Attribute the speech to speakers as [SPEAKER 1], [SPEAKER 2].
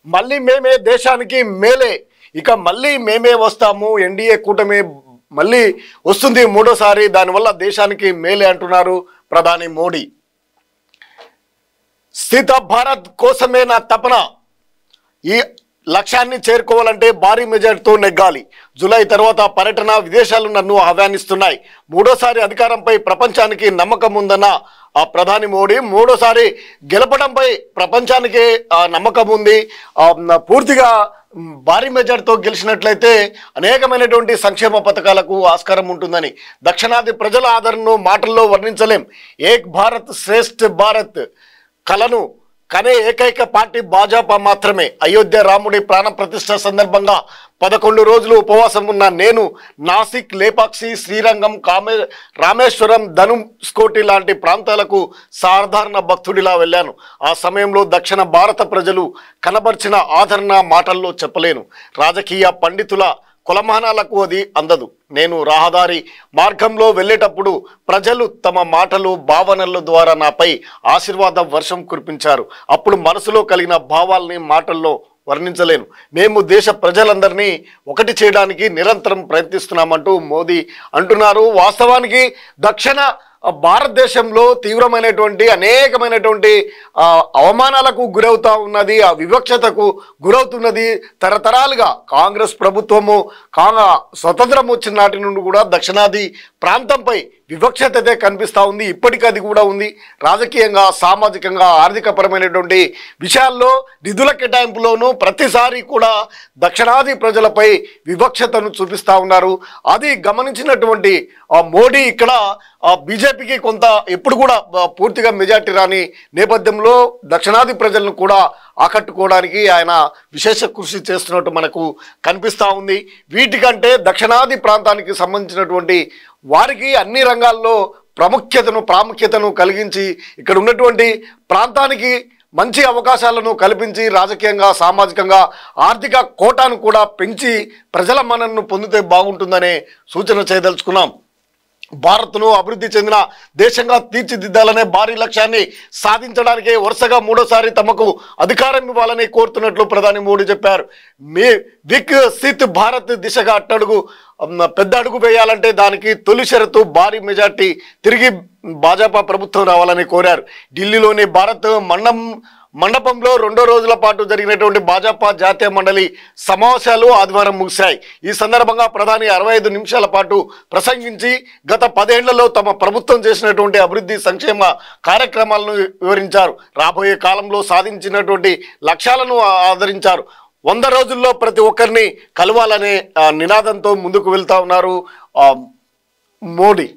[SPEAKER 1] మళ్ళీ మేమే దేశానికి మేలే, ఇక మళ్ళీ మేమే వస్తాము, ఎన్డీఏ కూటమి మళ్ళీ వస్తుంది మూడోసారి, దానివల్ల దేశానికి మేలే అంటున్నారు ప్రధాని మోడీ. స్థిత భారత్ కోసమే నా తపన, ఈ లక్ష్యాన్ని చేరుకోవాలంటే భారీ మెజార్టీతో నెగ్గాలి. జూలై తర్వాత పర్యటన, విదేశాలు నన్ను ఆహ్వానిస్తున్నాయి. మూడోసారి అధికారంపై ప్రపంచానికి నమ్మకం ఉందన్న ఆ ప్రధాని మోడీ మూడోసారి గెలపడంపై ప్రపంచానికి నమ్మకం ఉంది. పూర్తిగా భారీ మెజార్టీతో గెలిచినట్లయితే అనేకమైనటువంటి సంక్షేమ పథకాలకు ఆస్కారం ఉంటుందని, దక్షిణాది ప్రజల ఆదరణను మాటల్లో వర్ణించలేం. ఏక్ భారత్ శ్రేష్ఠ భారత్ కలను కనే ఏకైక పార్టీ భాజపా మాత్రమే. అయోధ్య రాముడి ప్రాణ ప్రతిష్ఠ సందర్భంగా 11 రోజులు ఉపవాసం ఉన్న నేను నాసిక్, లేపాక్షి, శ్రీరంగం, రామేశ్వరం, ధనుష్కోటి లాంటి ప్రాంతాలకు సాధారణ భక్తుడిలా వెళ్ళాను. ఆ సమయంలో దక్షిణ భారత ప్రజలు కనబర్చిన ఆదరణ మాటల్లో చెప్పలేను. రాజకీయ పండితుల కులమానాలకు అది అందదు. నేను రహదారి మార్గంలో వెళ్ళేటప్పుడు ప్రజలు తమ మాటలు, భావనల ద్వారా నాపై ఆశీర్వాద వర్షం కురిపించారు. అప్పుడు మనసులో కలిగిన భావాల్ని మాటల్లో వర్ణించలేను. మేము దేశ ప్రజలందరినీ ఒకటి చేయడానికి నిరంతరం ప్రయత్నిస్తున్నామంటూ మోదీ అంటున్నారు. వాస్తవానికి దక్షిణ భారతదేశంలో తీవ్రమైనటువంటి అనేకమైనటువంటి అవమానాలకు గురవుతా ఉన్నది, ఆ వివక్షతకు గురవుతున్నది. తరతరాలుగా కాంగ్రెస్ ప్రభుత్వము స్వతంత్రం వచ్చిన నాటి నుండి కూడా దక్షిణాది ప్రాంతంపై వివక్షతే కనిపిస్తూ ఉంది. ఇప్పటికీ అది కూడా ఉంది. రాజకీయంగా, సామాజికంగా, ఆర్థికపరమైనటువంటి విషయాల్లో నిధుల కేటాయింపులోనూ ప్రతిసారి కూడా దక్షిణాది ప్రజలపై వివక్షతను చూపిస్తూ ఉన్నారు. అది గమనించినటువంటి మోడీ ఇక్కడ బీజేపీకి కొంత ఎప్పుడు కూడా పూర్తిగా మెజార్టీ రాని నేపథ్యంలో దక్షిణాది ప్రజలను కూడా ఆకట్టుకోవడానికి ఆయన విశేష కృషి చేస్తున్నట్టు మనకు కనిపిస్తూ ఉంది. వీటికంటే దక్షిణాది ప్రాంతానికి సంబంధించినటువంటి వారికి అన్ని రంగాల్లో ప్రాముఖ్యతను కలిగించి ఇక్కడ ఉన్నటువంటి ప్రాంతానికి మంచి అవకాశాలను కల్పించి రాజకీయంగా, సామాజికంగా, ఆర్థిక కోటాను కూడా పెంచి ప్రజల మన్ననను పొందితే బాగుంటుందనే సూచన చేయదలుచుకున్నాం. భారత్ను అభివృద్ధి చెందిన దేశంగా తీర్చిదిద్దాలనే భారీ లక్ష్యాన్ని సాధించడానికి వరుసగా మూడోసారి తమకు అధికారం ఇవ్వాలని కోరుతున్నట్లు ప్రధాని మోడీ చెప్పారు. వికసిత్ భారత్ దిశగా పెద్ద అడుగు వేయాలంటే దానికి తొలి షరతు భారీ మెజార్టీ తిరిగి భాజపా ప్రభుత్వం రావాలని కోరారు. ఢిల్లీలోని భారత్ మండపంలో 2 రోజుల పాటు జరిగినటువంటి భాజపా జాతీయ మండలి సమావేశాలు ఆదివారం ముగిశాయి. ఈ సందర్భంగా ప్రధాని 65 నిమిషాల పాటు ప్రసంగించి గత 10 ఏళ్లలో తమ ప్రభుత్వం చేసినటువంటి అభివృద్ధి, సంక్షేమ కార్యక్రమాలను వివరించారు. రాబోయే కాలంలో సాధించినటువంటి లక్ష్యాలను ఆదరించారు. 100 రోజుల్లో ప్రతి ఒక్కరిని కలవాలనే నినాదంతో ముందుకు వెళ్తా ఉన్నారు మోడీ.